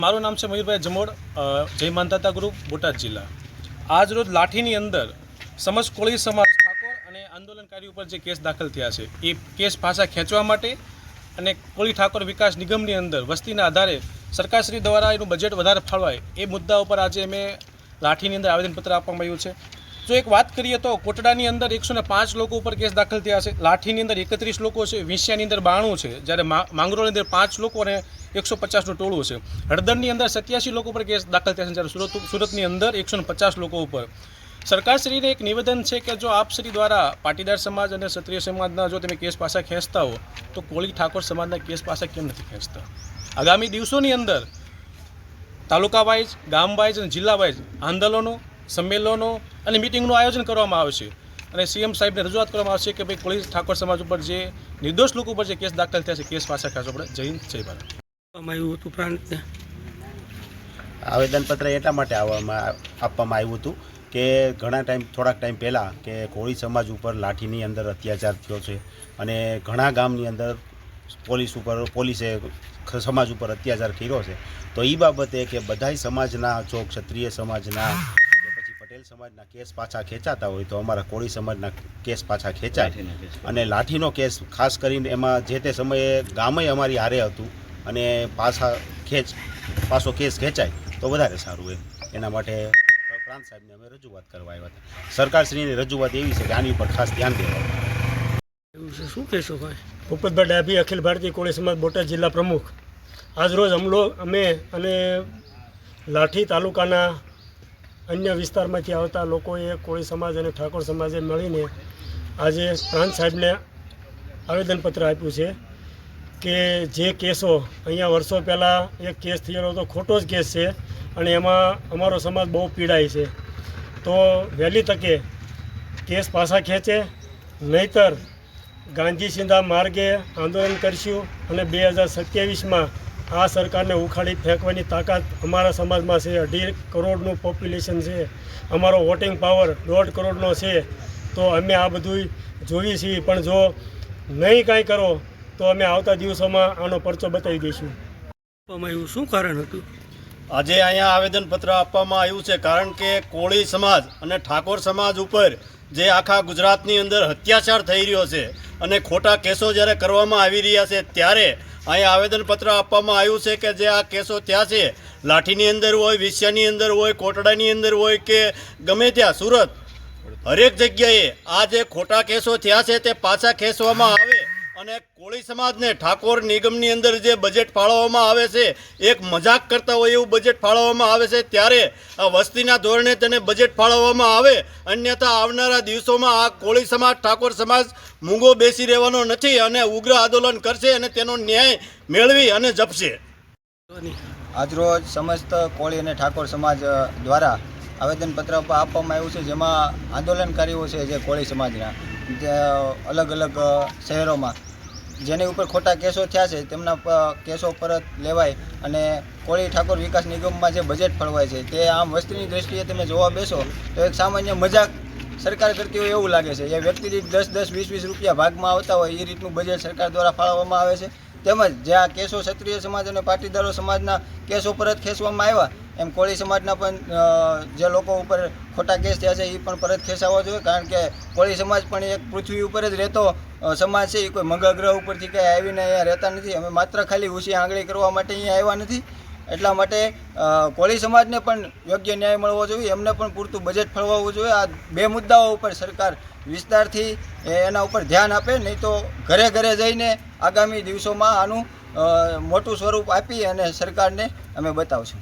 મારું નામ છે મયુરભાઈ જમોડ, જય માનતા ગ્રુપ, બોટાદ જિલ્લા। આજ રોજ લાઠીની અંદર સમસ્ત કોળી સમાજ ઠાકોર અને આંદોલનકારી ઉપર જે કેસ દાખલ થયા છે એ કેસ પાછા ખેંચવા માટે અને કોળી ઠાકોર વિકાસ નિગમની અંદર વસ્તીના આધારે સરકારશ્રી દ્વારા એનું બજેટ વધારે ફાળવાય એ મુદ્દા ઉપર આજે અમે લાઠીની અંદર આવેદનપત્ર આપવામાં આવ્યું છે। જો એક વાત કરીએ તો કોટડાની અંદર 105 લોકો ઉપર કેસ દાખલ થયા છે, લાઠીની અંદર 31 લોકો છે, વિંછિયાની અંદર 92 છે, જ્યારે માંગરોળની અંદર 5 લોકો અને 150નું ટોળું છે। હળદરની અંદર 87 લોકો ઉપર કેસ દાખલ થયા છે, જ્યારે સુરતની અંદર 150 લોકો ઉપર। સરકારશ્રીને એક નિવેદન છે કે જો આપશ્રી દ્વારા પાટીદાર સમાજ અને ક્ષત્રિય સમાજના જો તમે કેસ પાછા ખેંચતા હો તો કોળી ઠાકોર સમાજના કેસ પાછા કેમ નથી ખેંચતા? આગામી દિવસોની અંદર તાલુકા વાઇઝ, ગામ વાઇઝ અને જિલ્લા વાઇઝ આંદોલનો, સંમેલનો અને મિટિંગનું આયોજન કરવામાં આવશે અને સીએમ સાહેબને રજૂઆત કરવામાં આવશે કે ભાઈ કોળી ઠાકોર સમાજ ઉપર જે નિર્દોષ લોકો ઉપર જે કેસ દાખલ થયા છે કેસ પાછા ખેંચવો પડે। જય હિન્દ, જય ભારત। આવેદનપત્ર એટલા માટે આપવામાં આવ્યું હતું કે થોડાક ટાઈમ પહેલાં કે કોળી સમાજ ઉપર લાઠીની અંદર અત્યાચાર થયો છે અને ઘણા ગામની અંદર પોલીસે સમાજ ઉપર અત્યાચાર કર્યો છે। તો એ બાબતે કે બધાય સમાજના જો ક્ષત્રિય સમાજના કે પછી પટેલ સમાજના કેસ પાછા ખેંચાતા હોય તો અમારા કોળી સમાજના કેસ પાછા ખેંચાય અને લાઠીનો કેસ ખાસ કરીને એમાં જે તે સમયે ગામે અમારી હારે હતું અને પાછો કેસ ખેંચાય તો વધારે સારું એમ એના માટે પ્રાંત સાહેબને અમે રજૂઆત કરવા આવ્યા હતા। સરકારશ્રીની રજૂઆત એવી છે કે આની ઉપર ખાસ ધ્યાન દેવાનું। શું કહેશો ભાઈ? ભૂપતભાઈ ડાભી, અખિલ ભારતીય કોળી સમાજ બોટાદ જિલ્લા પ્રમુખ। આજરોજ અમે અને લાઠી તાલુકાના અન્ય વિસ્તારમાંથી આવતા લોકોએ કોળી સમાજ અને ઠાકોર સમાજે મળીને આજે પ્રાંત સાહેબને આવેદનપત્ર આપ્યું છે કે જે કેસો અહીંયા વર્ષો પહેલાં એક કેસ થયેલો તો ખોટો જ કેસ છે અને એમાં અમારો સમાજ બહુ પીડાય છે, તો વહેલી તકે કેસ પાછા ખેંચે, નહીતર ગાંધી સિંધા માર્ગે આંદોલન કરશું અને 2027માં આ સરકારને ઉખાડી ફેંકવાની તાકાત અમારા સમાજમાં છે। 2.5 કરોડનું પોપ્યુલેશન છે, અમારો વોટિંગ પાવર 1.5 કરોડનો છે, તો અમે આ બધું જોઈએ છીએ, પણ જો નહીં કાંઈ કરો તો અમે આવતા દિવસોમાં આનો પરચો બતાવી દઈશું। શું કારણ હતું? આજે અહીંયા આવેદનપત્ર આપવામાં આવ્યું છે કારણ કે કોળી સમાજ અને ઠાકોર સમાજ ઉપર જે આખા ગુજરાતની અંદર અત્યાચાર થઈ રહ્યો છે અને ખોટા કેસો જ્યારે કરવામાં આવી રહ્યા છે ત્યારે અહીંયા આવેદનપત્ર આપવામાં આવ્યું છે કે જે આ કેસો થયા છે લાઠીની અંદર હોય, વિંછિયાની અંદર હોય, કોટડાની અંદર હોય કે ગમે ત્યાં સુરત, હરેક જગ્યાએ આ જે ખોટા કેસો થયા છે તે પાછા ખેંચવામાં આવે અને કોળી સમાજને ઠાકોર નિગમની અંદર જે બજેટ ફાળવવામાં આવે છે એક મજાક કરતા હોય એવું બજેટ ફાળવવામાં આવે છે, ત્યારે આ વસ્તીના ધોરણે તેને બજેટ ફાળવવામાં આવે, અન્યથા આવનારા દિવસોમાં આ કોળી સમાજ, ઠાકોર સમાજ મૂંગો બેસી રહેવાનો નથી અને ઉગ્ર આંદોલન કરશે અને તેનો ન્યાય મેળવી અને જપશે। આજરોજ સમસ્ત કોળી અને ઠાકોર સમાજ દ્વારા આવેદનપત્ર આપવામાં આવ્યું છે, જેમાં આંદોલનકારીઓ છે જે કોળી સમાજના અલગ અલગ શહેરોમાં જેની ઉપર ખોટા કેસો થયા છે તેમના કેસો પરત લેવાય અને કોળી ઠાકોર વિકાસ નિગમમાં જે બજેટ ફળવાય છે તે આમ વસ્તીની દ્રષ્ટિએ તમે જોવા બેસો તો એક સામાન્ય મજાક સરકાર કરતી હોય એવું લાગે છે। એ વ્યક્તિ દીઠ 10-10, 20-20 રૂપિયા ભાગમાં આવતા હોય એ રીતનું બજેટ સરકાર દ્વારા ફાળવવામાં આવે છે। તેમજ જે આ કેસો ક્ષત્રિય સમાજ અને પાટીદારો સમાજના કેસો પરત ખેંચવામાં આવ્યા એમ કોળી સમાજના પણ જે લોકો ઉપર ખોટા કેસ થયા છે એ પણ પરત ખેંચાવવા જોઈએ, કારણ કે કોળી સમાજ પણ એક પૃથ્વી ઉપર જ રહેતો સમાજ છે, એ કોઈ મંગળ ગ્રહ ઉપરથી કંઈ આવીને અહીંયા રહેતા નથી। અમે માત્ર ખાલી ઊંચી આંગળી કરવા માટે અહીંયા આવ્યા નથી, એટલા માટે કોળી સમાજને પણ યોગ્ય ન્યાય મળવો જોઈએ, એમને પણ પૂરતું બજેટ ફળવાવું જોઈએ। આ બે મુદ્દાઓ ઉપર સરકાર વિસ્તારથી એના ઉપર ધ્યાન આપે, નહીં તો ઘરે ઘરે જઈને આગામી દિવસોમાં આનું મોટું સ્વરૂપ આપી અને સરકારને અમે બતાવશું।